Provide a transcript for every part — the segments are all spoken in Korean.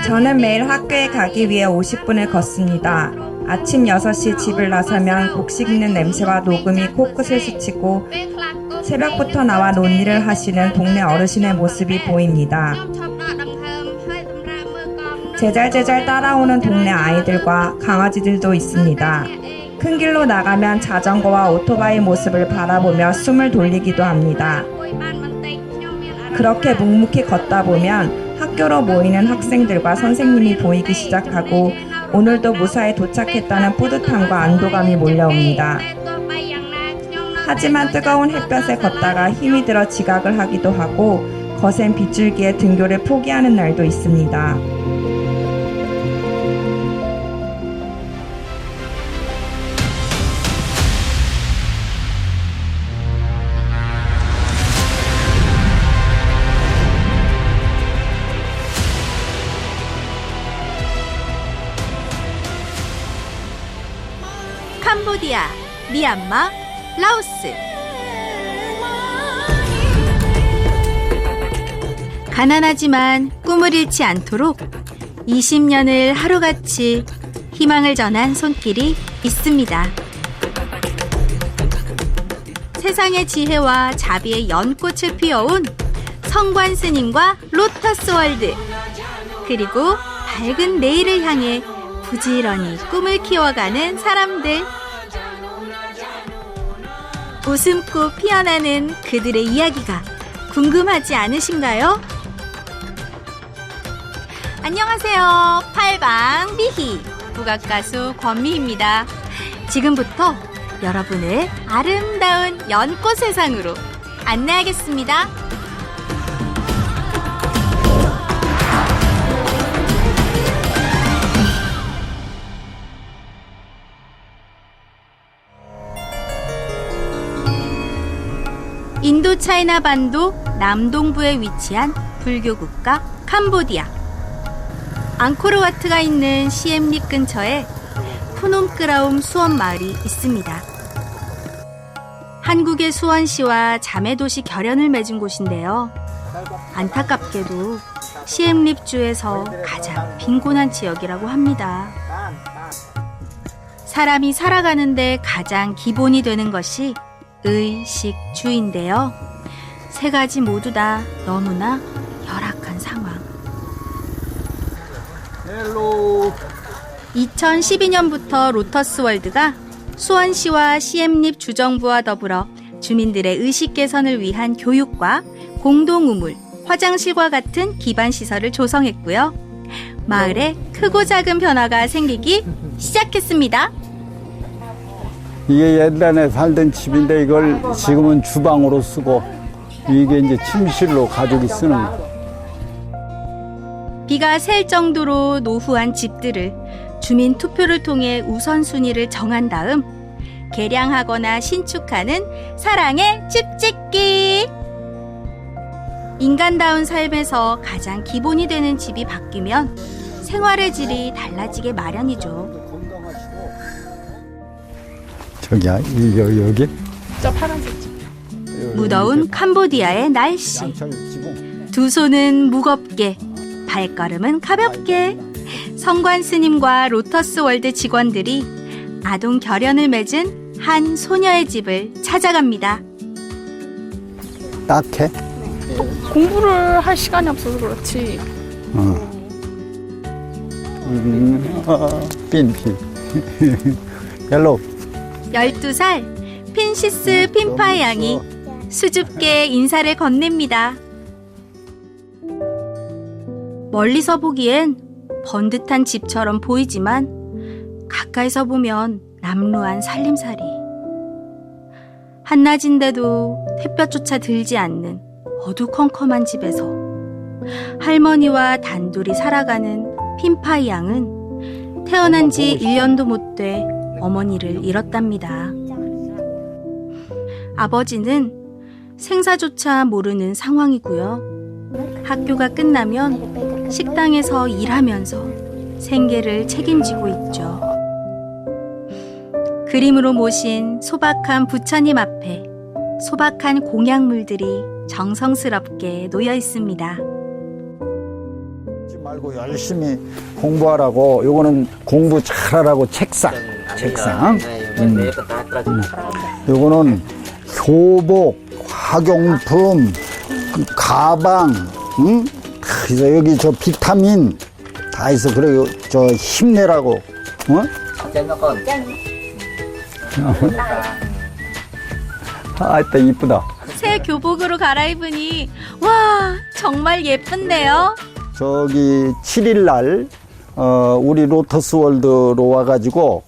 저는 매일 학교에 가기 위해 50분을 걷습니다. 아침 6시 집을 나서면 곡식 익는 냄새와 녹음이 코끝을 스치고 새벽부터 나와 논일을 하시는 동네 어르신의 모습이 보입니다. 제잘제잘 따라오는 동네 아이들과 강아지들도 있습니다. 큰 길로 나가면 자전거와 오토바이 모습을 바라보며 숨을 돌리기도 합니다. 그렇게 묵묵히 걷다 보면 학교로 모이는 학생들과 선생님이 보이기 시작하고 오늘도 무사히 도착했다는 뿌듯함과 안도감이 몰려옵니다. 하지만 뜨거운 햇볕에 걷다가 힘이 들어 지각을 하기도 하고 거센 빗줄기에 등교를 포기하는 날도 있습니다. 캄보디아, 미얀마, 라오스. 가난하지만 꿈을 잃지 않도록 20년을 하루같이 희망을 전한 손길이 있습니다. 세상의 지혜와 자비의 연꽃을 피워온 성관 스님과 로터스 월드, 그리고 밝은 내일을 향해 부지런히 꿈을 키워가는 사람들. 웃음꽃 피어나는 그들의 이야기가 궁금하지 않으신가요? 안녕하세요. 팔방 미희 국악가수 권미희입니다. 지금부터 여러분을 아름다운 연꽃 세상으로 안내하겠습니다. 인도 차이나 반도 남동부에 위치한 불교 국가 캄보디아. 앙코르와트가 있는 시엠립 근처에 푸놈크라움 수원 마을이 있습니다. 한국의 수원시와 자매도시 결연을 맺은 곳인데요. 안타깝게도 시엠립주에서 가장 빈곤한 지역이라고 합니다. 사람이 살아가는데 가장 기본이 되는 것이 의식주인데요. 세 가지 모두 다 너무나 열악한 상황. 2012년부터 로터스 월드가 수원시와 시엠립 주정부와 더불어 주민들의 의식 개선을 위한 교육과 공동우물, 화장실과 같은 기반 시설을 조성했고요. 마을에 크고 작은 변화가 생기기 시작했습니다. 이게 옛날에 살던 집인데 이걸 지금은 주방으로 쓰고 이게 이제 침실로 가족이 쓰는 거. 비가 셀 정도로 노후한 집들을 주민 투표를 통해 우선순위를 정한 다음 개량하거나 신축하는 사랑의 집 짓기. 인간다운 삶에서 가장 기본이 되는 집이 바뀌면 생활의 질이 달라지게 마련이죠. 저기야, 여기? 저 파란색 집. 무더운 캄보디아의 날씨. 두 손은 무겁게, 발걸음은 가볍게. 성관 스님과 로터스 월드 직원들이 아동 결연을 맺은 한 소녀의 집을 찾아갑니다. 딱해? 공부를 할 시간이 없어서 그렇지. 핀. 옐로우. 12살 핀시스 핀파의 양이 수줍게 인사를 건넵니다. 멀리서 보기엔 번듯한 집처럼 보이지만 가까이서 보면 남루한 살림살이. 한낮인데도 햇볕조차 들지 않는 어두컴컴한 집에서 할머니와 단둘이 살아가는 핀파이 양은 태어난 지 1년도 못 돼 어머니를 잃었답니다. 아버지는 생사조차 모르는 상황이고요. 학교가 끝나면 식당에서 일하면서 생계를 책임지고 있죠. 그림으로 모신 소박한 부처님 앞에 소박한 공약물들이 정성스럽게 놓여 있습니다. 말고 열심히 공부하라고. 요거는 공부 잘하라고 책상. 요거는 교복, 학용품, 그 가방, 응? 그래서 여기 저 비타민 다 있어. 그래 저 힘내라고. 어? 아, 이따 이쁘다. 새 교복으로 갈아입으니 와 정말 예쁜데요. 저기 7일 날 우리 로터스 월드로 와가지고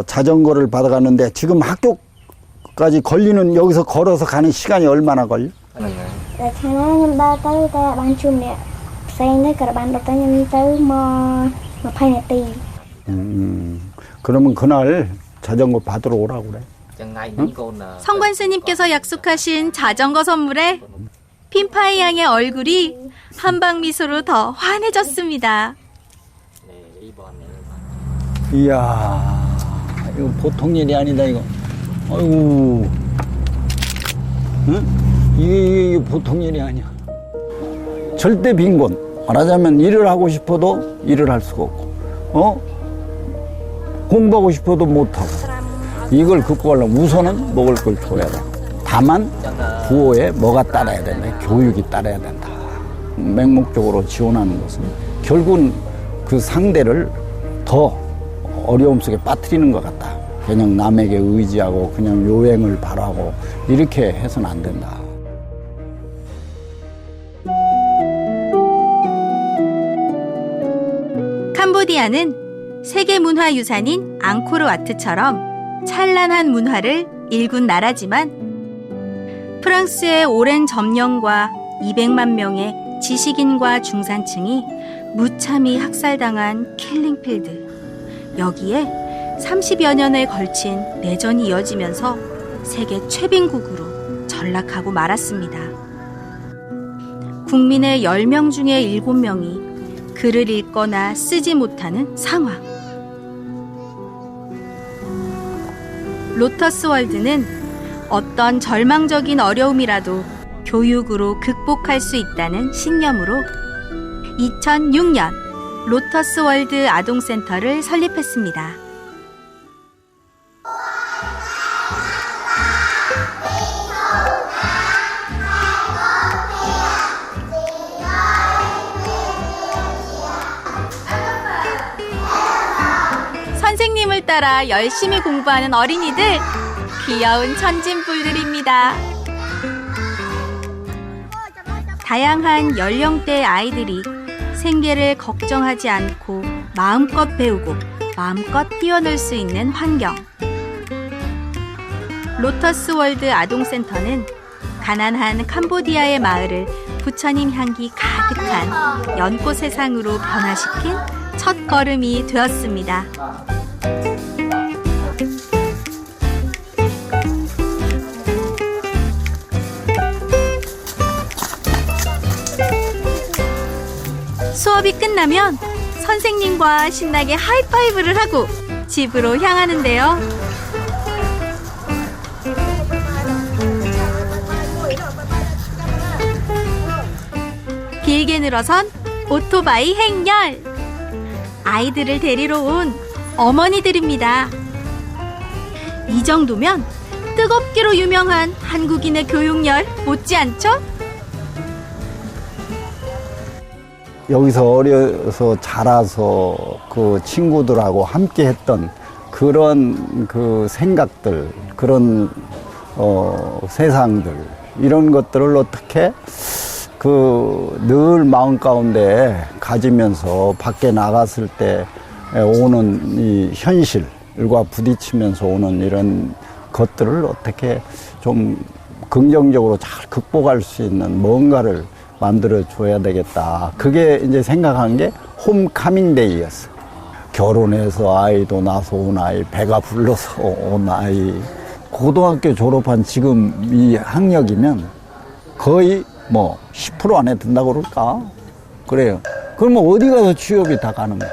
자전거를 받아갔는데 지금 학교까지 걸리는 여기서 걸어서 가는 시간이 얼마나 걸려? Tại khả năng em ba tới ta ban chung nè Sang tới cả bạn đọc tới em tới mà 20 나티. 그러면 그날 자전거 받으러 오라고 그래. 성관 스님께서 약속하신 자전거 선물에 핀파이 양의 얼굴이 한방 미소로 더 환해졌습니다. 이야, 이거 보통 일이 아니다 이거. 아이고, 응? 이게 보통 일이 아니야. 절대 빈곤. 말하자면 일을 하고 싶어도 일을 할 수가 없고, 공부하고 싶어도 못하고. 이걸 극복하려면 우선은 먹을 걸 줘야 돼. 다만 구호에 뭐가 따라야 된다. 교육이 따라야 된다. 맹목적으로 지원하는 것은 결국은 그 상대를 더 어려움 속에 빠뜨리는 것 같다. 그냥 남에게 의지하고 그냥 요행을 바라고 이렇게 해서는 안 된다. 캄보디아는 세계문화유산인 앙코르와트처럼 찬란한 문화를 일군 나라지만 프랑스의 오랜 점령과 200만 명의 지식인과 중산층이 무참히 학살당한 킬링필드. 여기에 30여 년에 걸친 내전이 이어지면서 세계 최빈국으로 전락하고 말았습니다. 국민의 10명 중에 7명이 글을 읽거나 쓰지 못하는 상황. 로터스 월드는 어떤 절망적인 어려움이라도 교육으로 극복할 수 있다는 신념으로 2006년 로터스 월드 아동센터를 설립했습니다. 선생님을 따라 열심히 공부하는 어린이들, 귀여운 천진불들입니다. 다양한 연령대의 아이들이 생계를 걱정하지 않고 마음껏 배우고 마음껏 뛰어놀 수 있는 환경. 로터스 월드 아동센터는 가난한 캄보디아의 마을을 부처님 향기 가득한 연꽃 세상으로 변화시킨 첫 걸음이 되었습니다. 수업이 끝나면 선생님과 신나게 하이파이브를 하고 집으로 향하는데요. 길게 늘어선 오토바이 행렬. 아이들을 데리러 온 어머니들입니다. 이 정도면 뜨겁기로 유명한 한국인의 교육열 못지않죠? 여기서 어려서 자라서 그 친구들하고 함께 했던 그런 그 생각들, 그런 세상들, 이런 것들을 어떻게 늘 마음 가운데 가지면서 밖에 나갔을 때 오는 이 현실과 부딪히면서 오는 이런 것들을 어떻게 좀 긍정적으로 잘 극복할 수 있는 뭔가를 만들어 줘야 되겠다. 그게 이제 생각한 게 홈카밍데이였어. 결혼해서 아이도 낳아서 온 아이, 배가 불러서 온 아이, 고등학교 졸업한 지금 이 학력이면 거의 10% 안에 든다고 그럴까? 그래요. 그러면 어디 가서 취업이 다 가는 거야?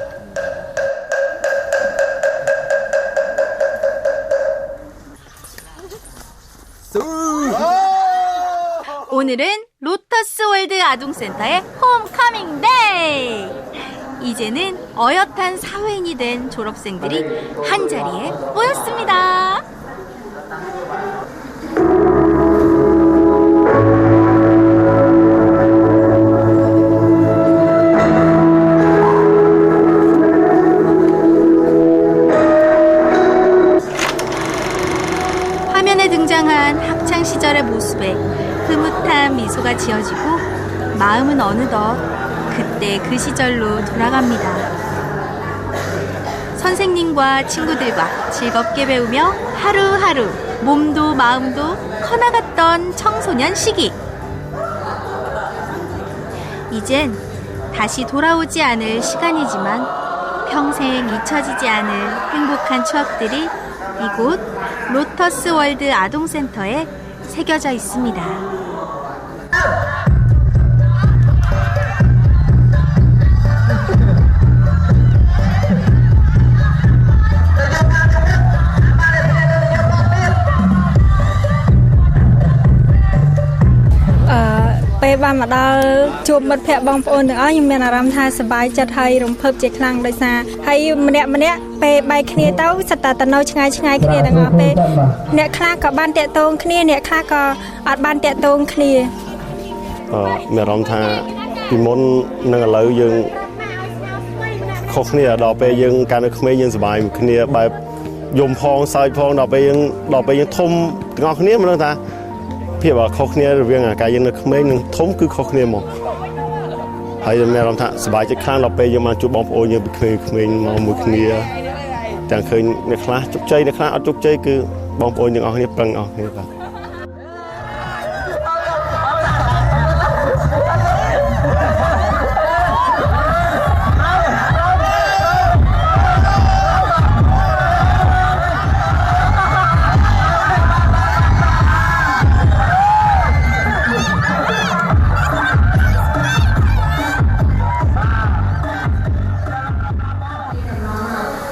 오늘은 로터스 월드 아동센터의 홈커밍 데이! 예! 이제는 어엿한 사회인이 된 졸업생들이 한자리에 모였습니다. 화면에 등장한 학창시절의 모습에 흐뭇한 미소가 지어지고 마음은 어느덧 그때 그 시절로 돌아갑니다. 선생님과 친구들과 즐겁게 배우며 하루하루 몸도 마음도 커나갔던 청소년 시기. 이젠 다시 돌아오지 않을 시간이지만 평생 잊혀지지 않을 행복한 추억들이 이곳 로터스 월드 아동센터에 새겨져 있습니다.ពេលបានមកដល់ជួបមិត្តភ័ក្តិបងប្អូនទាំងអស់ខ្ញុំមានអារម្មណ៍ថាសប្បាយចិត្តហើយរំភើបជាខ្លាំងដោយសារហើយម្នាក់ពេលបែកគ្នាទៅសិតតែទៅនៅឆ្ងាយគ្នាទាំងអស់ពេលអ្នកខ្លះក៏បានតាក់ទងគ្នាអ្នកខ្លះក៏អត់បានតាក់ទងគ្នាមានអារម្មណ៍ថាពីមុននឹងឥឡូវយើងខុសគ្នាដល់ពេលយើងកាលនៅក្មេងយើងសប្បាយគ្នាបែបយំផងសើចផងដល់ពេលយើងធំទាំងអស់គ្នាមិនដឹងថាភាពខុសគ្នារវាងកាយយើងនៅក្មេងនិងធំគឺខុសគ្នាមកហើយមានអារម្មណ៍ថាសប្បាយចិត្តខ្លាំងដល់ពេលយើងបានជួបបងប្អូនយើងពីក្មេងមកមួយគ្នាទាំងឃើញអ្នកខ្លះជោគជ័យអ្នកខ្លះអត់ជោគជ័យគឺបងប្អូនយើងអស់គ្នាប្រឹងអស់គ្នាបាទ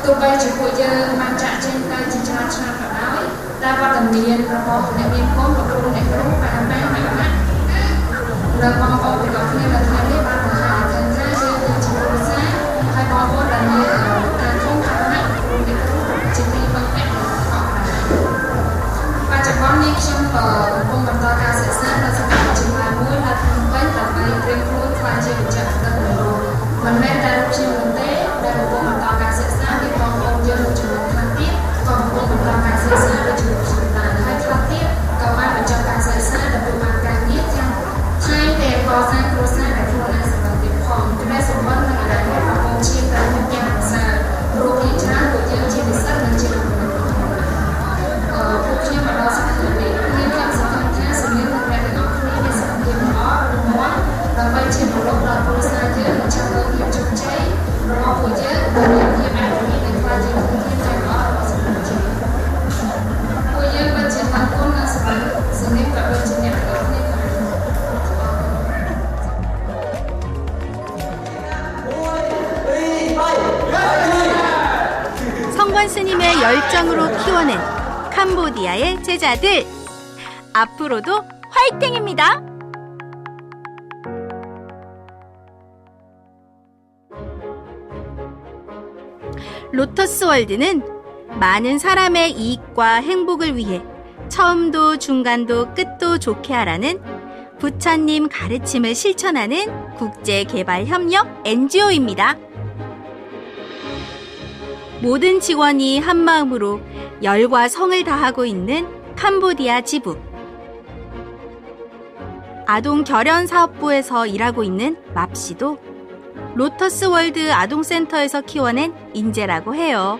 ទោះបីជាពួកយើងបានចាក់ចេញទៅជាច្រើនឆ្នាំក៏ដោយតែវត្តមានរបស់អ្នកមានគុណលោកគ្រូអ្នកគ្រូបានបានហើយណាលើបងប្អូនទាំងអស់គ្នានៅថ្ងៃនេះបានបង្ហាញថាយើងគឺជាគ្រួសារហើយបងប្អូនដែលមានការធំខាងណាស់គ្រូអ្នកគ្រូជាទីពឹងពាក់របស់បច្ចុប្បន្ននេះខ្ញុំក៏កំពុងបន្តការសិក្សានៅសាកលវិទ្យាល័យមួយនៅភ្នំពេញដើម្បីត្រៀមខ្លួនខ្លាចជាវិជ្ជាជីវៈមិនមែនតែខ្ញុំទេដែលកំពុងបន្តការសិក្សាពីបងប្អូនយើងចំនួនខ្លះទៀតក៏កំពុងបន្តការសិក្សានៅជំនួសខ្ញុំដែរហើយខ្លះទៀតក៏បានបញ្ចប់ការសិក្សាដើម្បីបានការងារទាំងថែមទាំងកសាងគ្រួសារដែលខ្លួនឯងសម្រាប់ទៀតផងតែសម្បត្តិនឹងអារម្មណ៍របស់បងជាតែមួយយ៉ាងភាសាព្រោះពីច្រើនពួកយើងជានិស្សិតនិងជាលោកពួកខ្ញុំមកដល់ស្ថានភាពនេះខ្ញុំសង្ឃឹមថាសម្រាប់អ្នកទាំងអស់គ្នាមានសុខភាពល្អរឹងមាំដើម្បីជាប្រឡូកដល់គ្រួសារយើងនិងចាំមើលភាពជោគជ័យរបស់ពួកយើងដែលមានភាពអភិរក្សនិងខ្លាចជាធនធានចាំល្អរបស់សង្គមជាតិពួកយើងបានជាតាំងគុណនិងសម្រាប់សម្រាប់ក៏ដូចជាអ្នកទាំងអស់គ្នា성관 스님의 열정으로 키워낸 캄보디아의 제자들 앞으로도 화이팅입니다. 로터스 월드는 많은 사람의 이익과 행복을 위해 처음도 중간도 끝도 좋게 하라는 부처님 가르침을 실천하는 국제개발협력 NGO입니다. 모든 직원이 한마음으로 열과 성을 다하고 있는 캄보디아 지부. 아동 결연 사업부에서 일하고 있는 맙씨도 로터스 월드 아동센터에서 키워낸 인재라고 해요.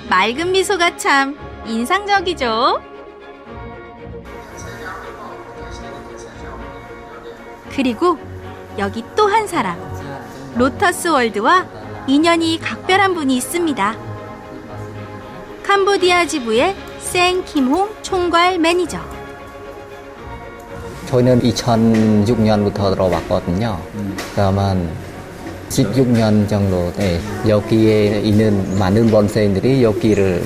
맑은 미소가 참 인상적이죠? 그리고 여기 또 한 사람, 로터스 월드와 인연이 각별한 분이 있습니다. 캄보디아 지부의 생 김홍 총괄 매니저. 저희는 2006년부터 들어왔거든요. 그러면 16년 정도 여기에 있는 많은 원세인들이 여기를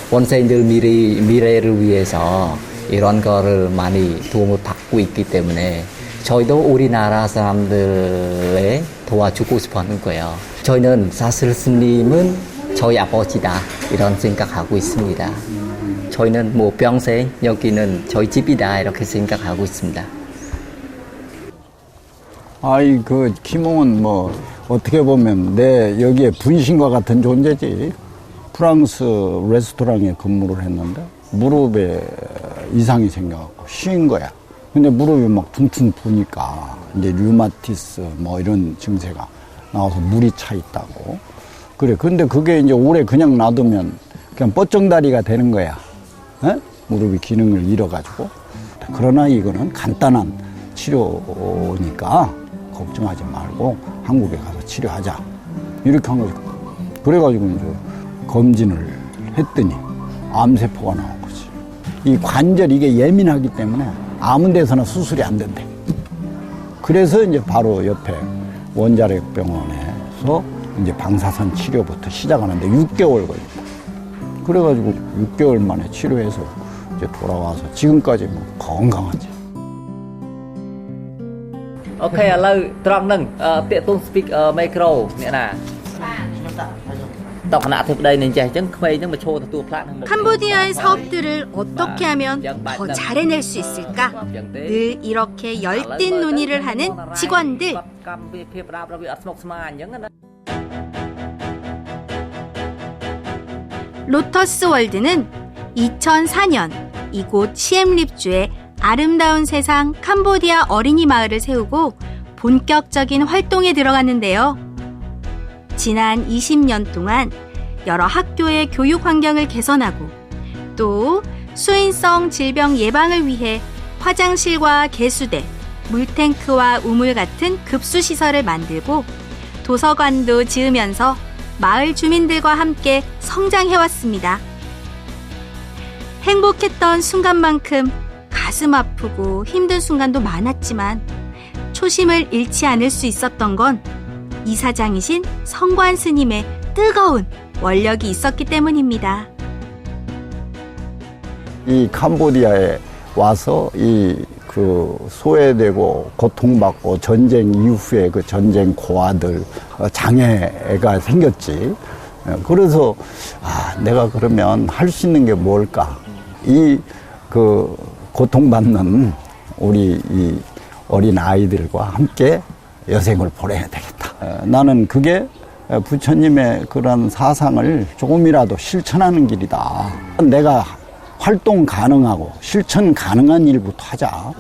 원세인들 미래를 위해서 이런 거를 많이 도움을 받고 있기 때문에 저희도 우리나라 사람들에 도와주고 싶어하는 거예요. 저희는 사실 스님은 저희 아버지다 이런 생각하고 있습니다. 저희는 뭐 평생 여기는 저희 집이다 이렇게 생각하고 있습니다. 아이 그 김홍은 뭐 어떻게 보면 내 여기에 분신과 같은 존재지. 프랑스 레스토랑에 근무를 했는데 무릎에 이상이 생겨갖고 쉰 거야. 근데 무릎이 막 퉁퉁 부니까 이제 류마티스 뭐 이런 증세가 나와서 물이 차 있다고. 그래. 근데 그게 이제 오래 그냥 놔두면 그냥 뻗정다리가 되는 거야. 에? 무릎이 기능을 잃어가지고. 그러나 이거는 간단한 치료니까 걱정하지 말고 한국에 가서 치료하자. 이렇게 한 거지. 그래가지고 이제 검진을 했더니 암세포가 나온 거지. 이 관절 이게 예민하기 때문에 아무 데서나 수술이 안 된대. 그래서 이제 바로 옆에 원자력병원에서 이제 방사선 치료부터 시작하는데 6개월 걸렸다. 그래가지고 6개월 만에 치료해서 이제 돌아와서 지금까지 뭐 건강하지. Okay,ឥឡូវត្រង់ហ្នឹងពាក្យទូ speak micro អ្នកណាតបគណៈអធិបតីនឹងចេះអញ្ចឹងក្មេងហ្នឹងមកឈរទទួលផ្លាកហ្នឹង 캄보디아의 사업들을 어떻게 하면 더 잘해낼 수 있을까? 늘 이렇게 열띤 논의를 하는 직원들. កម្មវិធីភាពប្រាប់របស់វាអត់ស្មុគស្មាញអញ្ចឹងណា 로터스 월드는 2004년 이곳 시엠립주에 아름다운 세상 캄보디아 어린이 마을을 세우고 본격적인 활동에 들어갔는데요. 지난 20년 동안 여러 학교의 교육 환경을 개선하고 또 수인성 질병 예방을 위해 화장실과 개수대, 물탱크와 우물 같은 급수시설을 만들고 도서관도 지으면서 마을 주민들과 함께 성장해왔습니다. 행복했던 순간만큼 가슴 아프고 힘든 순간도 많았지만 초심을 잃지 않을 수 있었던 건 이사장이신 성관 스님의 뜨거운 원력이 있었기 때문입니다. 이 캄보디아에 와서 이 그 소외되고 고통받고 전쟁 이후에 그 전쟁 고아들 장애가 생겼지. 그래서 내가 그러면 할 수 있는 게 뭘까? 이 그 고통받는 우리 이 어린 아이들과 함께 여생을 보내야 되겠다. 나는 그게 부처님의 그런 사상을 조금이라도 실천하는 길이다. 내가 활동 가능하고 실천 가능한 일부터 하자.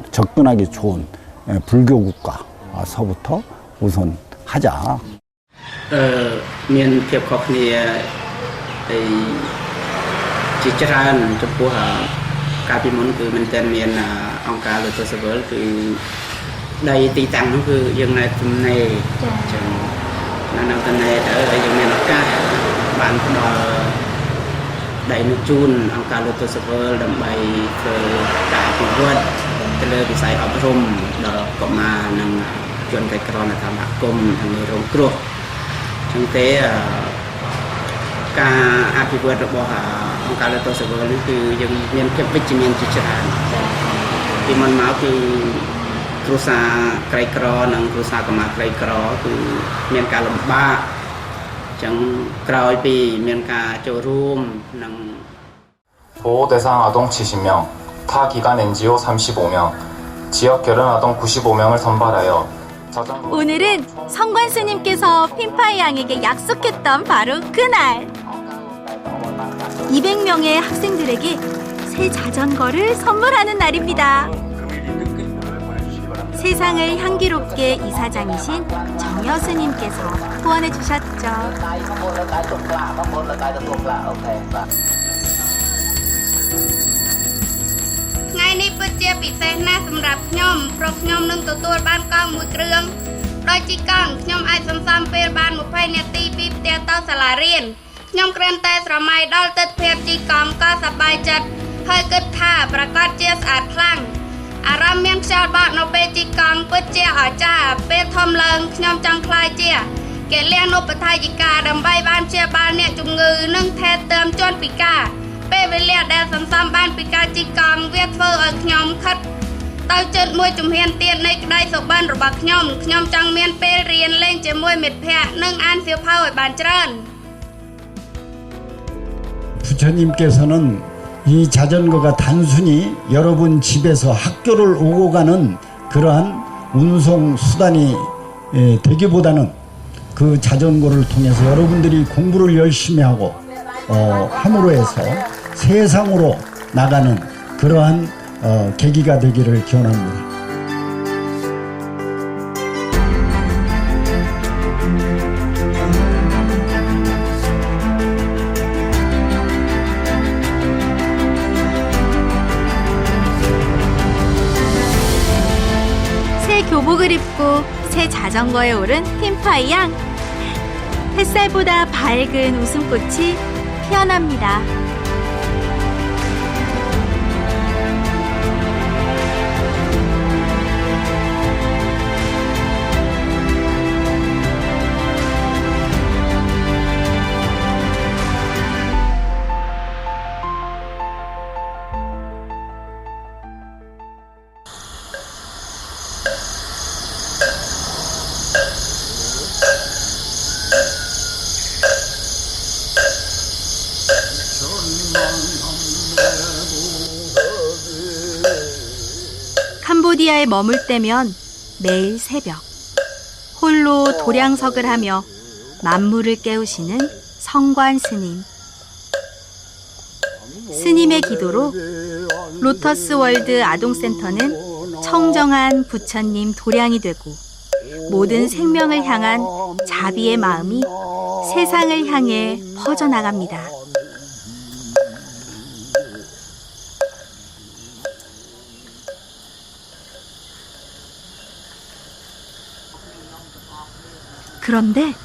접근하기 좋은 불교 국가서부터 우선 하자. មានភាពខុសគ្នាជាច្រើនចំពោះកាលពីមុនគឺមិនតែមានអង្គការលើទស្សវលគឺដីទីតាំងនោះគឺយើងនៅទំនេរចឹងនៅទំនេរទៅយើងមានឱកាសបានផ្ដល់ដីនោះជូនអង្គការលើទស្សវលដើម្បីធ្វើការអភិវឌ្ឍទៅលើវិស័យអប់រំដល់កុមារនិងជនក្រីក្រនៅតាមសហគមន៍និងរងគ្រោះចឹងទេការអភិវឌ្ឍរបស់អង្គការលើទស្សវលនេះគឺយើងមានភាពវិជ្ជមានជាច្រើនពីមុនមកគឺគ្រួសារក្រីក្រនិងគ្រួសារកុមារក្រីក្រគឺមានការលំបាកចឹងក្រោយពីមានការចូលរួមនិង 보호대상 아동 70명, 타기관 NGO 35명, 지역 결혼 아동 95명을 선발하여 오늘은 성관 스님께서 핀파이 양에게 약속했던 바로 그날 200명의 학생들에게 새 자전거를 선물하는 날입니다. 세상을 향기롭게 이사장이신 정여 스님께서 후원해 주셨죠.ថ្ងៃនេះពិតជាពិសេសណាស់សម្រាប់ខ្ញុំព្រោះខ្ញុំនឹងទទួលបានកង់មួយគ្រឿងដោយជីកង់ខ្ញុំអាចសន្សំពេលបាន20នាទីពីផ្ទះទៅសាលារៀនខ្ញុំគ្រាន់តែស្រមៃដល់ទិដ្ឋភាពជីកង់ក៏សប្បាយចិត្តហើយគិតថាប្រកាសជាស្អាតខ្លាំងអារម្មណ៍មានខ្យល់បក់នៅពេលជីកង់ពិតជាអស្ចារ្យពេលធំឡើងខ្ញុំចង់ខ្លាយជាកេលានុបដ្ឋាយិកាដើម្បីបានព្យាបាលអ្នកជំងឺនិងថែទាំជនពិការពេលវេលាដែលសន្សំបានពីការជីកង់វាធ្វើឲ្យខ្ញុំខិតត តើចិត្តមួយជំហានទៀតនៃក្តីសុបិនរបស់ខ្ញុំចង់មានពេលរៀនលេងជាមួយមិត្តភ័ក្តិនិងអានសៀវភៅឲ្យបានច្រើន 부처님께서는 이 자전거가 단순히 여러분 집에서 학교를 오고 가는 그러한 운송 수단이 되기보다는 그 자전거를 통해서 여러분들이 공부를 열심히 하고 함으로 해서 세상으로 나가는 그러한 계기가 되기를 기원합니다. 새 교복을 입고 새 자전거에 오른 팀파이 양. 햇살보다 밝은 웃음꽃이 피어납니다. 캄보디아에 머물 때면 매일 새벽 홀로 도량석을 하며 만물을 깨우시는 성관 스님. 스님의 기도로 로터스 월드 아동센터는 청정한 부처님 도량이 되고 모든 생명을 향한 자비의 마음이 세상을 향해 퍼져나갑니다. 그런데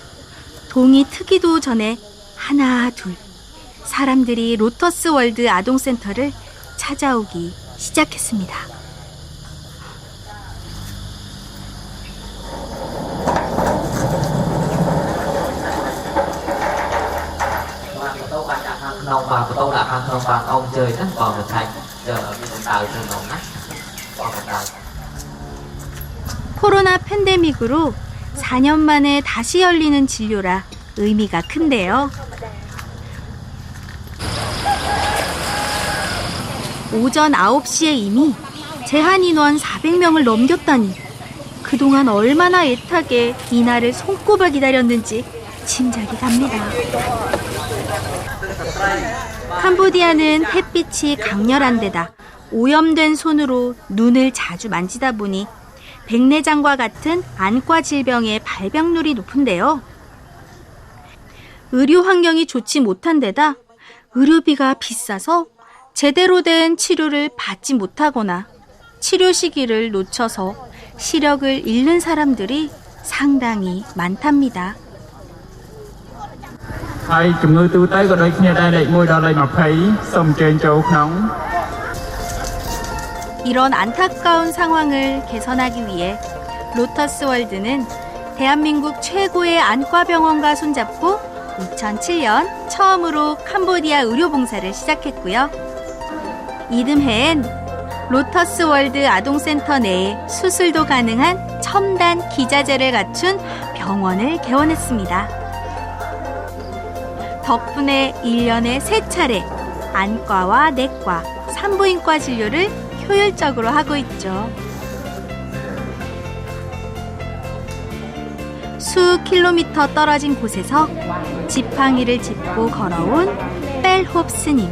동이 트기도 전에 하나 둘 사람들이 로터스 월드 아동센터를 찾아오기 시작했습니다. 코로나 팬데믹으로 4년 만에 다시 열리는 진료라 의미가 큰데요. 오전 9시에 이미 제한 인원 400명을 넘겼다니 그동안 얼마나 애타게 이날을 손꼽아 기다렸는지 짐작이 갑니다. 캄보디아는 햇빛이 강렬한 데다 오염된 손으로 눈을 자주 만지다 보니 백내장과 같은 안과 질병의 발병률이 높은데요. 의료 환경이 좋지 못한 데다 의료비가 비싸서 제대로 된 치료를 받지 못하거나 치료 시기를 놓쳐서 시력을 잃는 사람들이 상당히 많답니다. 이런 안타까운 상황을 개선하기 위해 로터스 월드는 대한민국 최고의 안과병원과 손잡고 2007년 처음으로 캄보디아 의료봉사를 시작했고요. 이듬해엔 로터스 월드 아동센터 내에 수술도 가능한 첨단 기자재를 갖춘 병원을 개원했습니다. 덕분에 1년에 3차례 안과와 내과, 산부인과 진료를 효율적으로 하고 있죠. 수 킬로미터 떨어진 곳에서 지팡이를 짚고 걸어온 뺄홉 스님.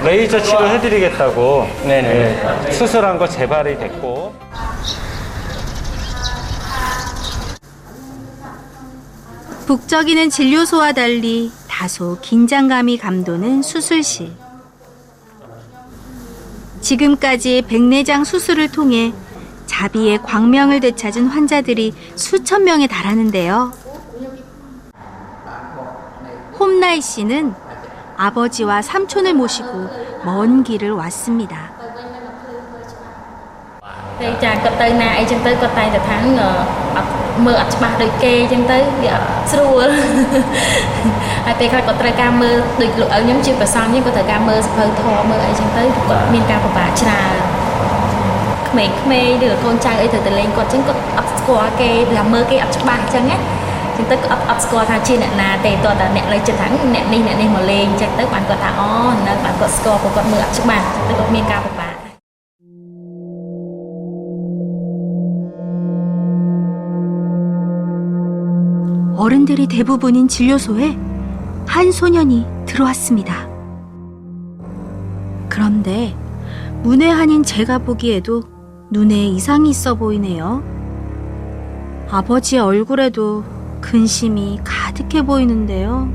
레이저 치료해드리겠다고. 네네. 수술한 거 재발이 됐고. 북적이는 진료소와 달리 다소 긴장감이 감도는 수술실. 지금까지 백내장 수술을 통해 자비의 광명을 되찾은 환자들이 수천 명에 달하는데요. 홈나이 씨는 아버지와 삼촌을 모시고 먼 길을 왔습니다. តែចាគាត់ទៅណាអីចឹងទៅគាត់តែងតែថាអត់មើលអត់ច្បាស់ដូចគេចឹងទៅវាអត់ស្រួលហើយពេលខ្លះគាត់ត្រូវការមើលដូចលោកឪខ្ញុំជាប្រសងនេះគាត់ត្រូវការមើលសភៅធម៌មើលអីចឹងទៅគាត់មានការពិបាកច្រើនក្មេងៗឬកូនចៅអីទៅទៅលេងគាត់ចឹងគាត់អត់ស្គាល់គេថាមើលគេអត់ច្បាស់ចឹងណាចឹងទៅគាត់អត់ស្គាល់ថាជាអ្នកណាទេតើអ្នកលើចិត្តថាអ្នកនេះមកលេងចឹងទៅបានគាត់ថាអូនៅបានគាត់ស្គាល់ព្រោះគាត់មើលអត់ច្បាស់ទៅគាត់មានការពិបាក 어른들이 대부분인 진료소에 한 소년이 들어왔습니다. 그런데 문외한인 제가 보기에도 눈에 이상이 있어 보이네요. 아버지의 얼굴에도 근심이 가득해 보이는데요.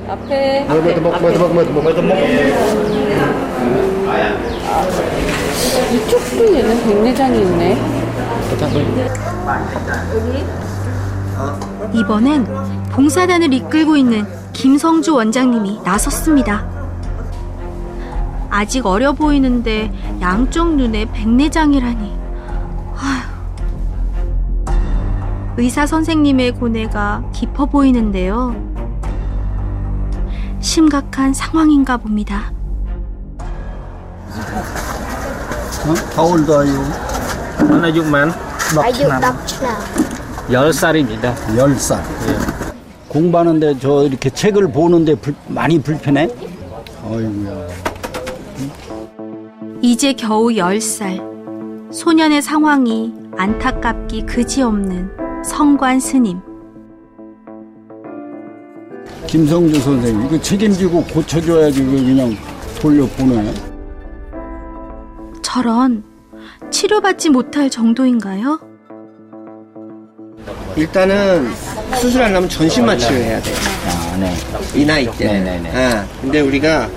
앞에 이쪽도 얘는 백내장이 있네. 이번엔 봉사단을 이끌고 있는 김성주 원장님이 나섰습니다. 아직 어려 보이는데 양쪽 눈에 백내장이라니. 아휴. 의사 선생님의 고뇌가 깊어 보이는데요. 심각한 상황인가 봅니다. How old are you? 아ยุ만 10살입니다. 10살. 공부하는데 저 이렇게 책을 보는데 많이 불편해? 어이구야. 이제 겨우 10살. 소년의 상황이 안타깝기 그지없는 성관 스님. 김성주 선생님, 이거 책임지고 고쳐줘야지 그냥 돌려보내. 저런 치료받지 못할 정도인가요? 일단은 수술하려면 전신마 치료해야 돼요. 아, 네. 이 나이 때. 네네네. 아, 근데 우리가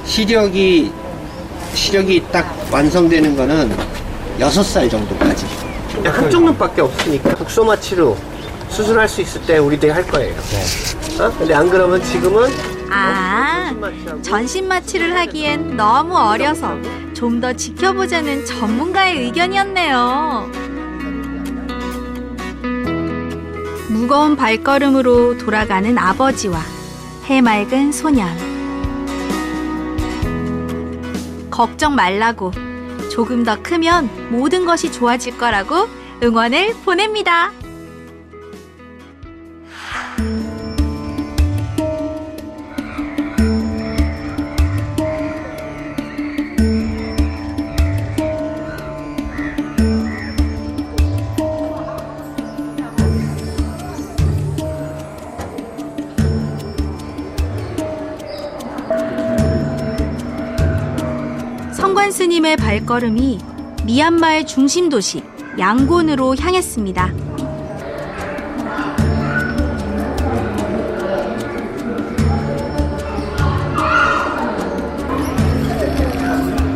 시력이 딱 완성되는 거는 6살 정도까지. 한쪽 눈밖에 없으니까 국소마 치료 수술할 수 있을 때 우리들이 할 거예요. 근데 안 그러면 지금은 전신 마취를 하기엔 너무 어려서 좀 더 지켜보자는 전문가의 의견이었네요. 무거운 발걸음으로 돌아가는 아버지와 해맑은 소년. 걱정 말라고. 조금 더 크면 모든 것이 좋아질 거라고 응원을 보냅니다. 성관 스님의 발걸음이 미얀마의 중심 도시 양곤으로 향했습니다.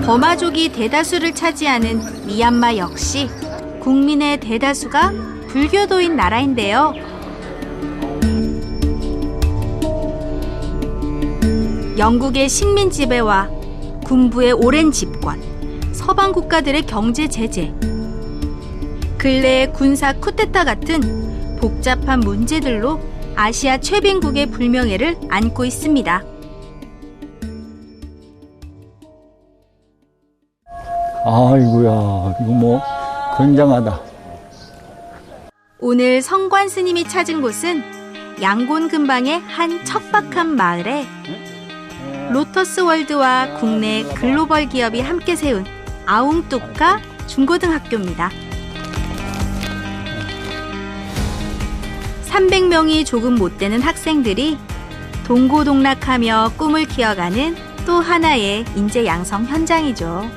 버마족이 대다수를 차지하는 미얀마 역시 국민의 대다수가 불교도인 나라인데요. 영국의 식민 지배와 군부의 오랜 집권, 서방 국가들의 경제 제재, 근래의 군사 쿠데타 같은 복잡한 문제들로 아시아 최빈국의 불명예를 안고 있습니다. 아이고야, 이거 뭐 굉장하다. 오늘 성관 스님이 찾은 곳은 양곤 근방의 한 척박한 마을에 로터스 월드와 국내 글로벌 기업이 함께 세운 아웅뚜카 중고등학교입니다. 300명이 조금 못 되는 학생들이 동고동락하며 꿈을 키워가는 또 하나의 인재 양성 현장이죠.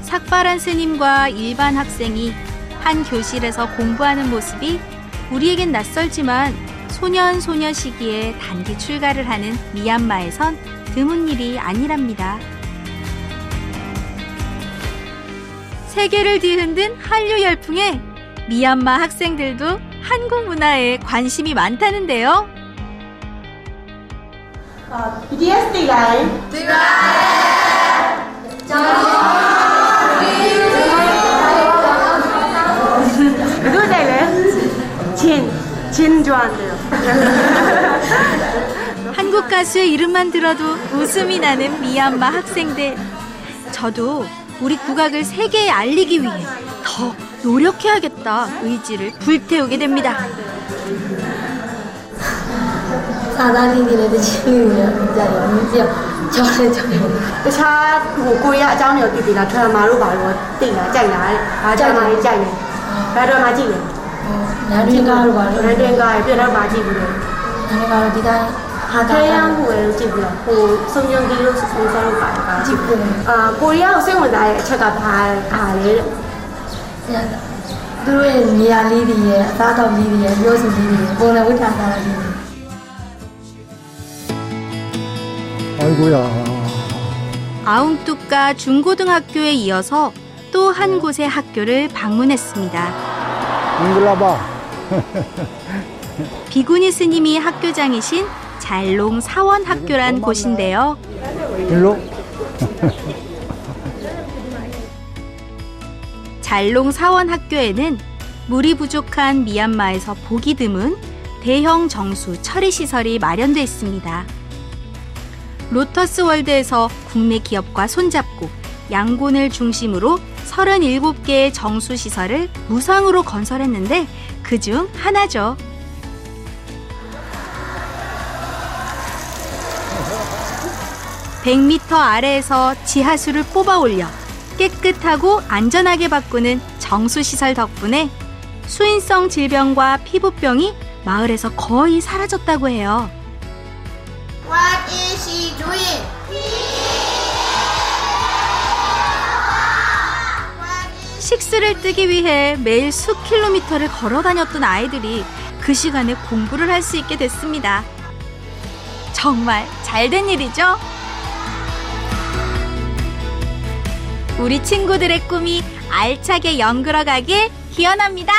삭발한 스님과 일반 학생이 한 교실에서 공부하는 모습이 우리에겐 낯설지만 소년 시기에 단기 출가를 하는 미얀마에선 드문 일이 아니랍니다. 세계를 뒤흔든 한류 열풍에 미얀마 학생들도 한국 문화에 관심이 많다는데요. BTS tỷ lệ 누구 대래? 진 좋아한대요. 한국 가수의 이름만 들어도 웃음이 나는 미얀마 학생들. 저도 우리 국악을 세계에 알리기 위해 더 노력해야겠다 의지를 불태우게 됩니다. Cái cha của cô ấy ạ, cháu nhiều tỷ là thuê mà lúc bảo là tỷ là chạy là chạy mà chạy này. Và rồi mà chị này. Nói chuyện coi biết đâu mà chị vừa. Thế của chị vừa, của sông nhân đi lúc sông sao lúc phải. Chị vừa. Cô ấy học sinh một đại chắc gặp hà đấy. 들어의 미알리디에 사다리디에 요수디에 보나 우타다라디. 아이고야. 아웅뚜까 중고등학교에 이어서 또 한 곳의 학교를 방문했습니다. 응글라봐. 비구니 스님이 학교장이신 잘롱 사원학교란 곳인데요. 일로? 잘롱 사원학교에는 물이 부족한 미얀마에서 보기 드문 대형 정수 처리 시설이 마련돼 있습니다. 로터스 월드에서 국내 기업과 손잡고 양곤을 중심으로 37개의 정수 시설을 무상으로 건설했는데 그중 하나죠. (100m) 아래에서 지하수를 뽑아 올려 깨끗하고 안전하게 바꾸는 정수시설 덕분에 수인성 질병과 피부병이 마을에서 거의 사라졌다고 해요. What is she doing? 식수를 뜨기 위해 매일 수 킬로미터를 걸어 다녔던 아이들이 그 시간에 공부를 할 수 있게 됐습니다. 정말 잘된 일이죠? 우리 친구들의 꿈이 알차게 연그러가길 기원합니다.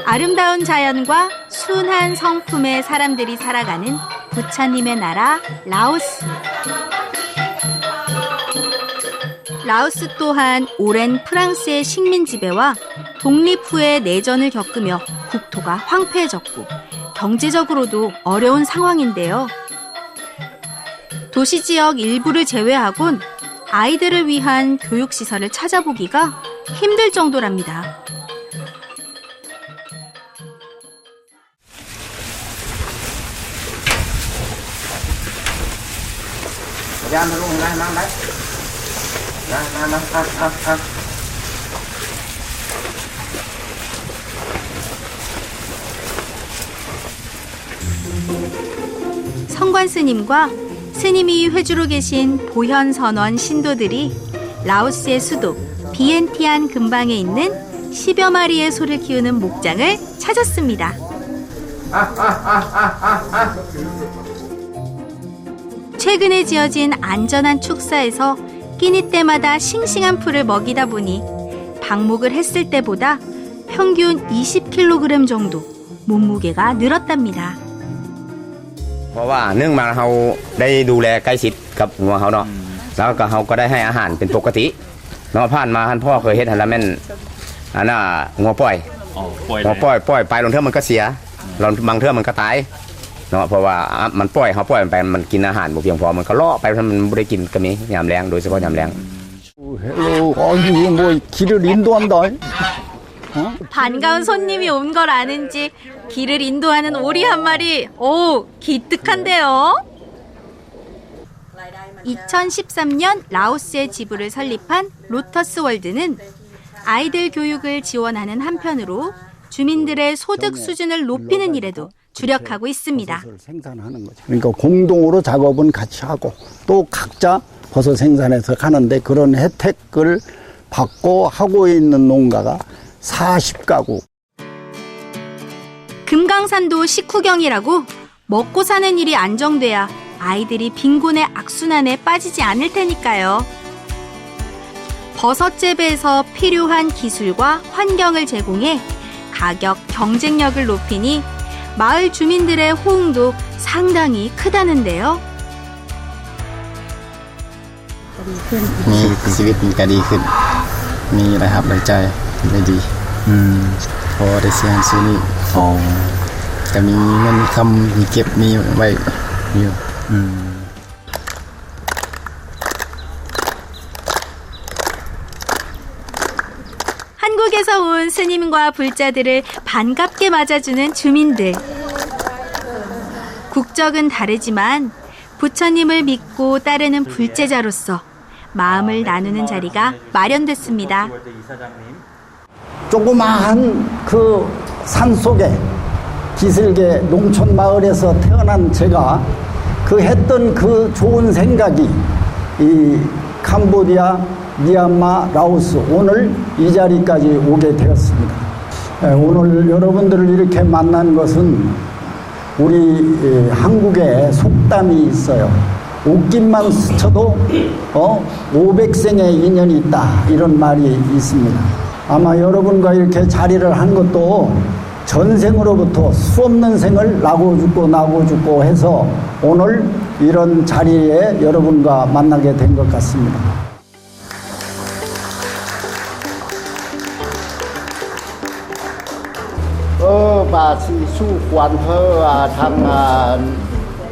아름다운 자연과 순한 성품의 사람들이 살아가는 부처님의 나라 라오스. 라오스 또한 오랜 프랑스의 식민 지배와 독립 후의 내전을 겪으며 국토가 황폐해졌고 경제적으로도 어려운 상황인데요. 도시 지역 일부를 제외하곤 아이들을 위한 교육시설을 찾아보기가 힘들 정도랍니다. ra nó luôn ra mang đấy ra ăn 성관 스님과 스님이 회주로 계신 보현 선원 신도들이 라오스의 수도 비엔티안 근방에 있는 10여 마리의 소를 키우는 목장을 찾았습니다. 최근에 지어진 안전한 축사에서 끼니 때마다 싱싱한 풀을 먹이다 보니 방목을 했을 때보다 평균 20kg 정도 몸무게가 늘었답니다. เพราะว่าเนื่องมาเราได้ดูแลใกล้ชิดกับงัวเขาเนาะแล้วก็เราก็ได้ให้อาหารเป็นปกติเนาะผ่านมาท่านพ่อเคยเฮ็ดให้แล้วแม่นอันน่ะงัวปล่อยไปลงเทื่อมันก็เสียบางเทื่อมันก็ตายเนาะเพราะว่ามันปล่อยเขาปล่อยมันไปมันกินอาหารบ่เพียงพอมันก็เลาะไปมันบ่ได้กินก็มียามแล้งโดยเฉพาะยามแล้ง Hello. 이거 뭐 길을 인도한다. 반가운 손님이 온 걸 아는지 길을 인도하는 오리 한 마리. 오, 기특한데요. 2013년 라오스의 지부를 설립한 로터스 월드는 아이들 교육을 지원하는 한편으로 주민들의 소득 수준을 높이는 일에도 주력하고 있습니다. 그러니까 공동으로 작업은 같이 하고 또 각자 버섯 생산해서 가는데 그런 혜택을 받고 하고 있는 농가가 40가구. 금강산도 식후경이라고 먹고 사는 일이 안정돼야 아이들이 빈곤의 악순환에 빠지지 않을 테니까요. 버섯 재배에서 필요한 기술과 환경을 제공해 가격 경쟁력을 높이니 마을 주민들의 호응도 상당히 크다는데요. มีชีวิตมีการดีขึ้นมีรายรับรายจ่ายได้ดีพอได้เสียงซื้อนี่ก็มีเงินคำมีเก็บมีไว้อยู่ 한국에서 온 스님과 불자들을 반갑게 맞아주는 주민들. 국적은 다르지만 부처님을 믿고 따르는 불제자로서 마음을 나누는 자리가 마련됐습니다. 조그마한 그 산속에 기슭의 농촌 마을에서 태어난 제가 그 했던 그 좋은 생각이 이 캄보디아, 미얀마, 라오스 오늘 이 자리까지 오게 되었습니다. 오늘 여러분들을 이렇게 만난 것은 우리 한국에 속담이 있어요. 옷깃만 스쳐도 500생의 인연이 있다 이런 말이 있습니다. 아마 여러분과 이렇게 자리를 한 것도 전생으로부터 수없는 생을 나고 죽고 해서 오늘 이런 자리에 여러분과 만나게 된 것 같습니다.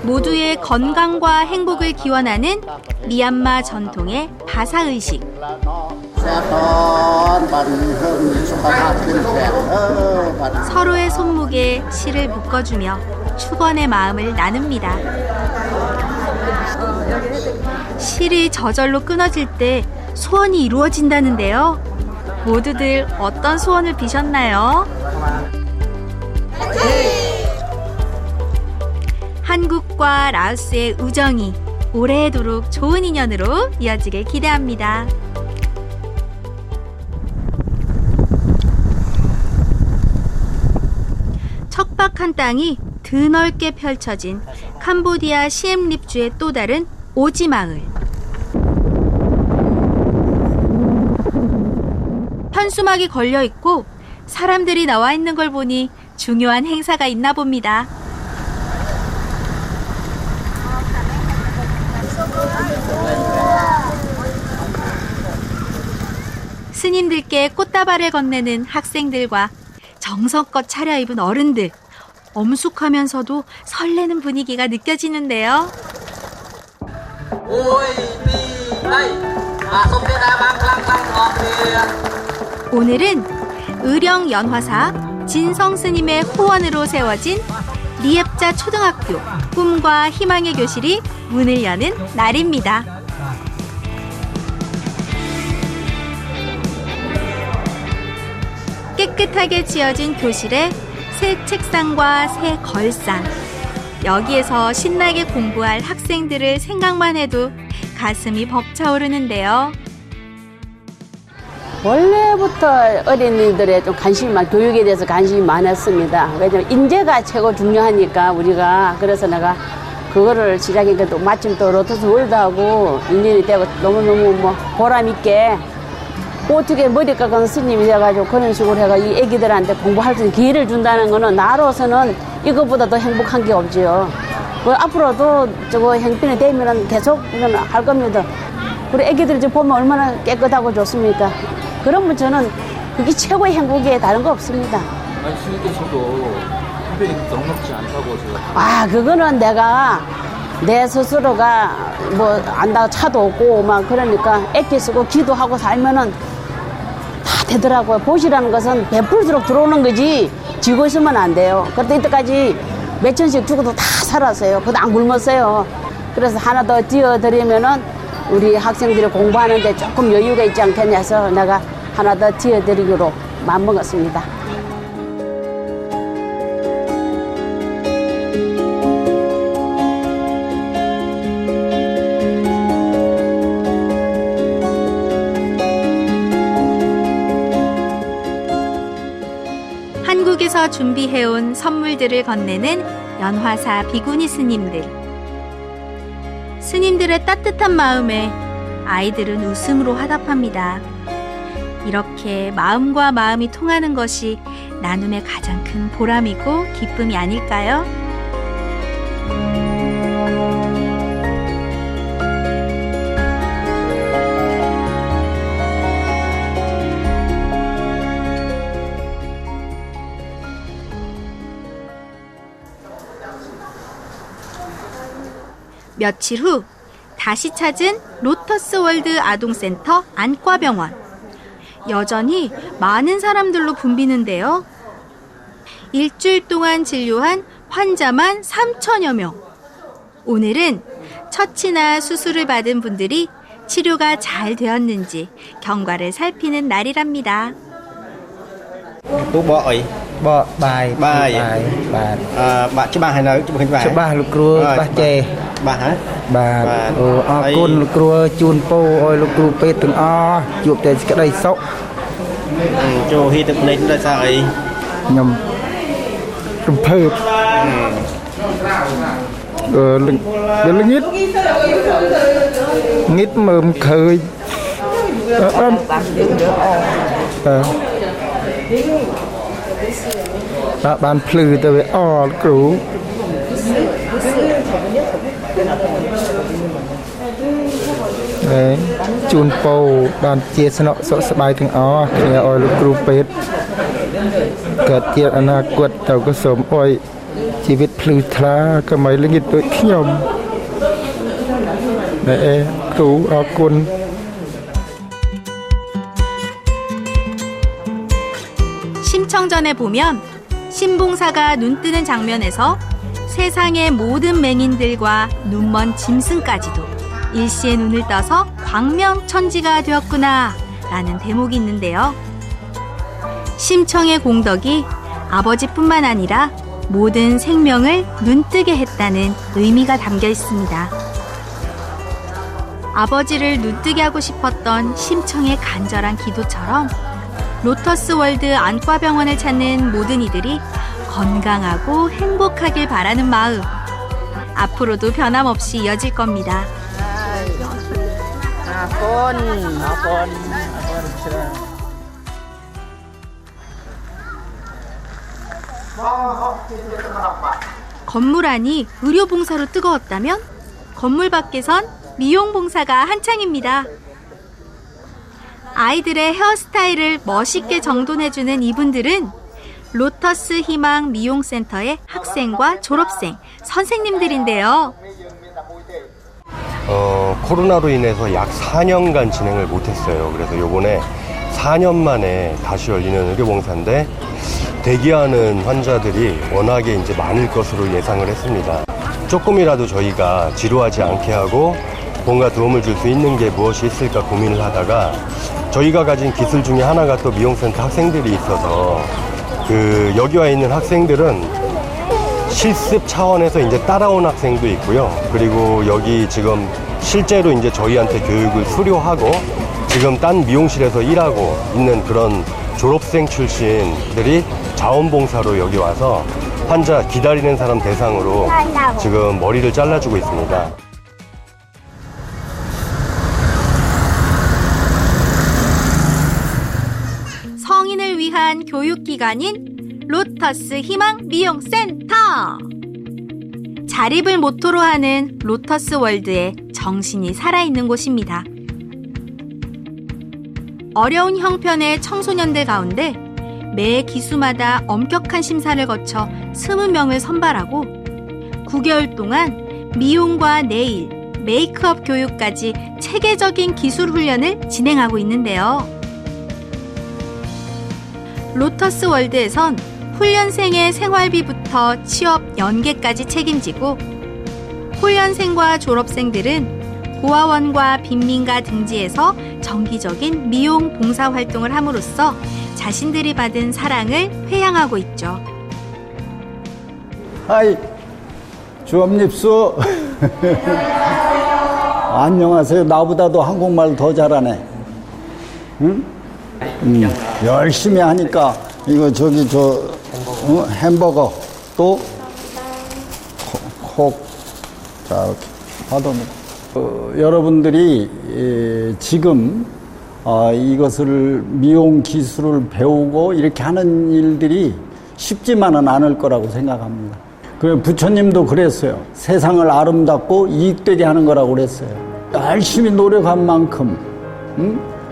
모두의 건강과 행복을 기원하는 미얀마 전통의 바사의식. 서로의 손목에 실을 묶어주며 축원의 마음을 나눕니다. 실이 저절로 끊어질 때 소원이 이루어진다는데요. 모두들 어떤 소원을 비셨나요? 한국과 라오스의 우정이 오래도록 좋은 인연으로 이어지길 기대합니다. 척박한 땅이 드넓게 펼쳐진 캄보디아 시엠립주의 또 다른 오지마을. 현수막이 걸려 있고 사람들이 나와 있는 걸 보니 중요한 행사가 있나 봅니다. 스님들께 꽃다발을 건네는 학생들과 정성껏 차려입은 어른들. 엄숙하면서도 설레는 분위기가 느껴지는데요. 오늘은 의령 연화사 진성 스님의 후원으로 세워진 리앱자 초등학교 꿈과 희망의 교실이 문을 여는 날입니다. 깨끗하게 지어진 교실에 새 책상과 새 걸상. 여기에서 신나게 공부할 학생들을 생각만 해도 가슴이 벅차오르는데요. 원래부터 어린이들의 좀 교육에 대해서 관심이 많았습니다. 왜냐면 인재가 최고 중요하니까 우리가. 그래서 내가 그거를 시작했는데 또 마침 또 로터스 월드하고 인연이 되고 너무너무 보람 있게 어떻게 머리 깎은 스님이 돼가지고 그런 식으로 해가 이 애기들한테 공부할 수 있는 기회를 준다는 거는 나로서는 이것보다 더 행복한 게 없지요. 앞으로도 저거 형편이 되면은 계속 이건 할 겁니다. 우리 애기들이 지금 보면 얼마나 깨끗하고 좋습니까? 그러면 저는 그게 최고의 행복이에요. 다른 거 없습니다. 아니, 스님께서도 형편이 넉넉지 않다고 제가. 그거는 내가 내 스스로가 뭐 안다고 차도 없고 막 그러니까 애기 쓰고 기도하고 살면은 다 되더라고요. 보시라는 것은 베풀수록 들어오는 거지 지고 있으면 안 돼요. 그때 이때까지 몇 천씩 주고도 다 살았어요. 그것도 안 굶었어요. 그래서 하나 더 띄워드리면은 우리 학생들이 공부하는데 조금 여유가 있지 않겠냐 해서 내가 하나 더 띄워드리기로 마음먹었습니다. 한국에서 준비해온 선물들을 건네는 연화사 비구니 스님들. 스님들의 따뜻한 마음에 아이들은 웃음으로 화답합니다. 이렇게 마음과 마음이 통하는 것이 나눔의 가장 큰 보람이고 기쁨이 아닐까요? 며칠 후 다시 찾은 로터스 월드 아동센터 안과병원. 여전히 많은 사람들로 붐비는데요. 일주일 동안 진료한 환자만 3천여 명. 오늘은 처치나 수술을 받은 분들이 치료가 잘 되었는지 경과를 살피는 날이랍니다. Tú bỏ ấy. Bỏ bài. Bà chứ bà hay nói chứ bà Chứ bà lục rùa bà chè. Bà hả? Bà côn lục rùa chun po ôi lục rùa pê từng o chuột để cái đây sốc. Cho hi tập nên là sao ấy? Nhầm rùm phơ. Lưng nhít. Nhít mờm khơi. Bạn phừ tới với cửu. Đấy, chun po bạn chia sẻ nó sợ bài từng ó thì oi lúc cửu pet. Cật tiệt anh quật tàu có sớm oi chỉ biết phừ thla cái máy lên nghịch tới nhom. Đấy, cửu côn. 심청전에 보면 신봉사가 눈 뜨는 장면에서 세상의 모든 맹인들과 눈먼 짐승까지도 일시에 눈을 떠서 광명천지가 되었구나 라는 대목이 있는데요. 심청의 공덕이 아버지뿐만 아니라 모든 생명을 눈뜨게 했다는 의미가 담겨 있습니다. 아버지를 눈뜨게 하고 싶었던 심청의 간절한 기도처럼 로터스 월드 안과병원을 찾는 모든 이들이 건강하고 행복하길 바라는 마음. 앞으로도 변함없이 이어질 겁니다. 건물 안이 의료봉사로 뜨거웠다면 건물 밖에선 미용봉사가 한창입니다. 아이들의 헤어스타일을 멋있게 정돈해주는 이분들은 로터스 희망 미용센터의 학생과 졸업생, 선생님들인데요. 코로나로 인해서 약 4년간 진행을 못했어요. 그래서 요번에 4년 만에 다시 열리는 의료봉사인데 대기하는 환자들이 워낙에 이제 많을 것으로 예상을 했습니다. 조금이라도 저희가 지루하지 않게 하고 뭔가 도움을 줄 수 있는 게 무엇이 있을까 고민을 하다가 저희가 가진 기술 중에 하나가 또 미용센터 학생들이 있어서 여기 와 있는 학생들은 실습 차원에서 이제 따라온 학생도 있고요. 그리고 여기 지금 실제로 이제 저희한테 교육을 수료하고 지금 딴 미용실에서 일하고 있는 그런 졸업생 출신들이 자원봉사로 여기 와서 환자 기다리는 사람 대상으로 지금 머리를 잘라주고 있습니다. 성인을 위한 교육기관인 로터스 희망 미용센터. 자립을 모토로 하는 로터스 월드에 정신이 살아있는 곳입니다. 어려운 형편의 청소년들 가운데 매 기수마다 엄격한 심사를 거쳐 20명을 선발하고 9개월 동안 미용과 네일, 메이크업 교육까지 체계적인 기술 훈련을 진행하고 있는데요. 로터스 월드에선 훈련생의 생활비부터 취업 연계까지 책임지고 훈련생과 졸업생들은 고아원과 빈민가 등지에서 정기적인 미용 봉사활동을 함으로써 자신들이 받은 사랑을 회양하고 있죠. 하이, 주엄립수. 안녕하세요. 나보다도 한국말 더 잘하네. 응? 열심히 하니까 이거 저기 햄버거 또 콕. 자, 이렇게 받아놓고. 여러분들이 지금 이것을 미용 기술을 배우고 이렇게 하는 일들이 쉽지만은 않을 거라고 생각합니다. 그 부처님도 그랬어요. 세상을 아름답고 이익되게 하는 거라고 그랬어요. 열심히 노력한 만큼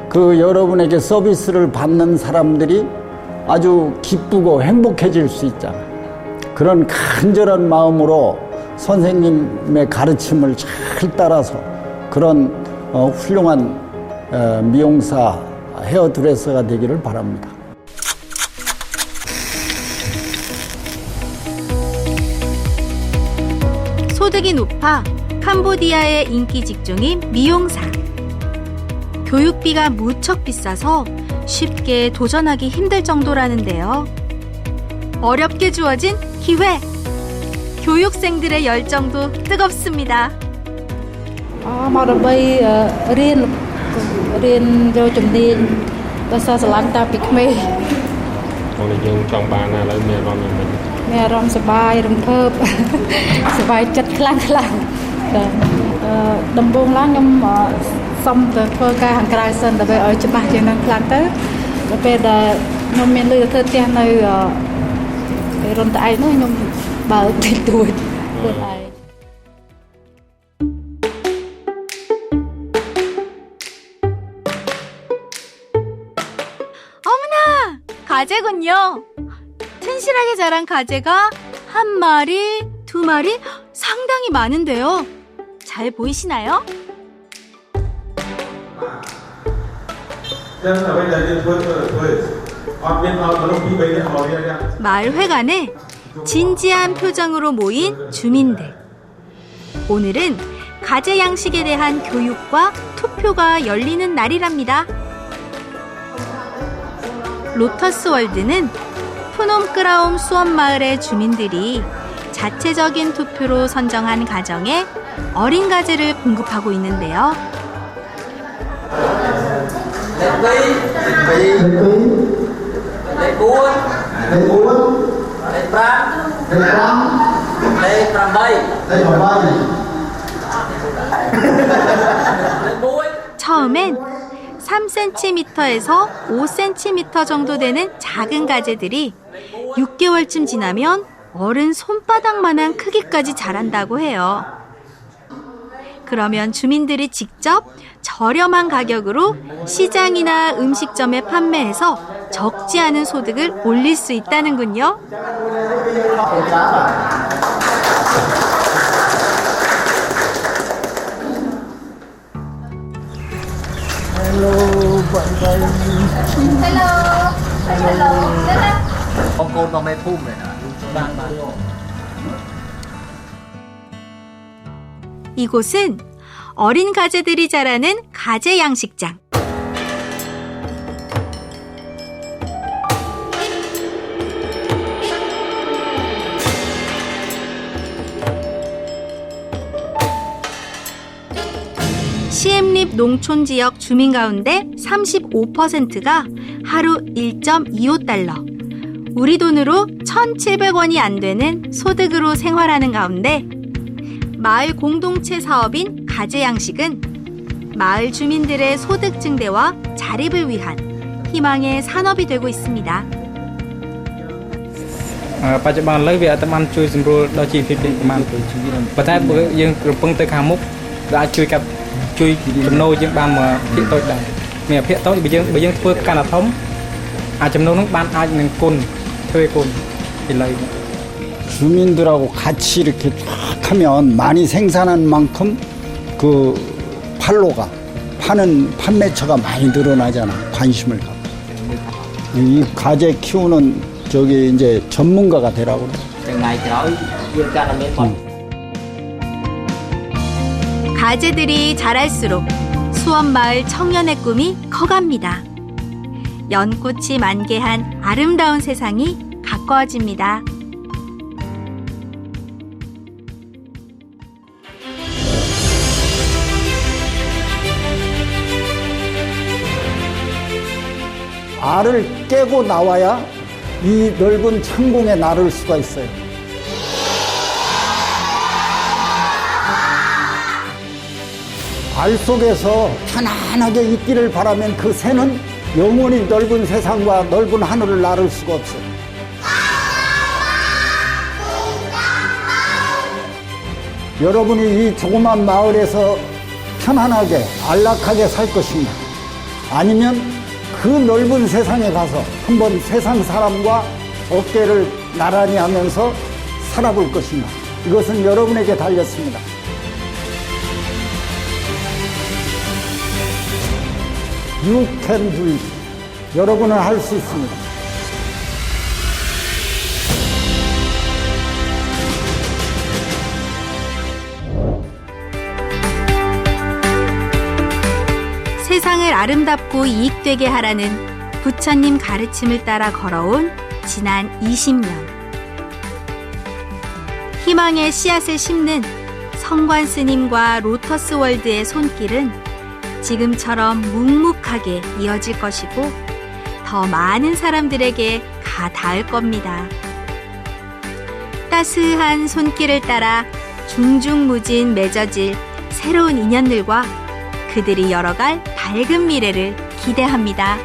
그 여러분에게 서비스를 받는 사람들이 아주 기쁘고 행복해질 수 있잖아요. 그런 간절한 마음으로 선생님의 가르침을 잘 따라서 그런 훌륭한 미용사 헤어드레서가 되기를 바랍니다. 소득이 높아 캄보디아의 인기 직종인 미용사. 교육비가 무척 비싸서 쉽게 도전하기 힘들 정도라는데요. 어렵게 주어진 기회. 교육생들의 열정도 뜨겁습니다.មកដើម្បីរៀនយកជំនាញដោយសារស្រឡាញ់តាំងពីក្មេង 오늘យើងចង់បានណាឥឡូវមានអារម្មណ៍យ៉ាងម៉េច មានអារម្មណ៍សប្បាយរំភើបសប្បាយចិត្តខ្លាំងដំបូងឡើងខ្ញុំសុំទៅធ្វើការខាងក្រៅសិនដើម្បីឲ្យច្បាស់ជាងនឹងខ្លាំងទៅដល់ពេលដែលខ្ញុំមានលុយទៅធ្វើផ្ទះនៅរុនត្អែកនោះខ្ញុំបើកតិចតួចខ្លួនឯង 어머나! 가재군요. 튼실하게 자란 가재가 한 마리, 두 마리, 상당히 많은데요. 잘 보이시나요? 마을 회관에 진지한 표정으로 모인 주민들. 오늘은 가재 양식에 대한 교육과 투표가 열리는 날이랍니다. 로터스 월드는 푸놈끄라움 수원마을의 주민들이 자체적인 투표로 선정한 가정에 어린 가재를 공급하고 있는데요. 처음엔 3cm에서 5cm 정도 되는 작은 가재들이 6개월쯤 지나면 어른 손바닥만한 크기까지 자란다고 해요. 그러면 주민들이 직접 저렴한 가격으로 시장이나 음식점에 판매해서 적지 않은 소득을 올릴 수 있다는군요. 이곳은 어린 가재들이 자라는 가재 양식장. 시엠립 농촌 지역 주민 가운데 35%가 하루 1.25달러, 우리 돈으로 1,700원이 안 되는 소득으로 생활하는 가운데 마을 공동체 사업인 가재 양식은 마을 주민들의 소득 증대와 자립을 위한 희망의 산업이 되고 있습니다. បច្ចុប្បន្នឥឡូវវាអត់បានជួយសម្រួលដល់ជីវភាពប្រមាណទៅជីវិតប៉ុន្តែបើយើងកំពុងទៅខាងមុខវាអាចជួយចំណូលយើងបានមកភាគតូចដែរមានភាគតូចបើយើងធ្វើកាន់តែធំអាចចំណូលនោះបានអាចនឹងគុណធ្វើគុណឥឡូវ 주민들하고 같이 이렇게 쫙 하면 많이 생산한 만큼 그 파는 판매처가 많이 늘어나잖아. 관심을 갖고. 이 가재 키우는 저기 이제 전문가가 되라고 그래. 가재들이 자랄수록 수원마을 청년의 꿈이 커갑니다. 연꽃이 만개한 아름다운 세상이 가까워집니다. 알을 깨고 나와야 이 넓은 창공에 나를 수가 있어요. 알 속에서 편안하게 있기를 바라면 그 새는 영원히 넓은 세상과 넓은 하늘을 나를 수가 없어요. 여러분이 이 조그만 마을에서 편안하게 안락하게 살 것인가, 아니면 그 넓은 세상에 가서 한번 세상 사람과 어깨를 나란히 하면서 살아볼 것인가, 이것은 여러분에게 달렸습니다. You can do it. 여러분은 할 수 있습니다. 세상을 아름답고 이익되게 하라는 부처님 가르침을 따라 걸어온 지난 20년. 희망의 씨앗을 심는 성관 스님과 로터스 월드의 손길은 지금처럼 묵묵하게 이어질 것이고 더 많은 사람들에게 가 닿을 겁니다. 따스한 손길을 따라 중중무진 맺어질 새로운 인연들과 그들이 열어갈 밝은 미래를 기대합니다.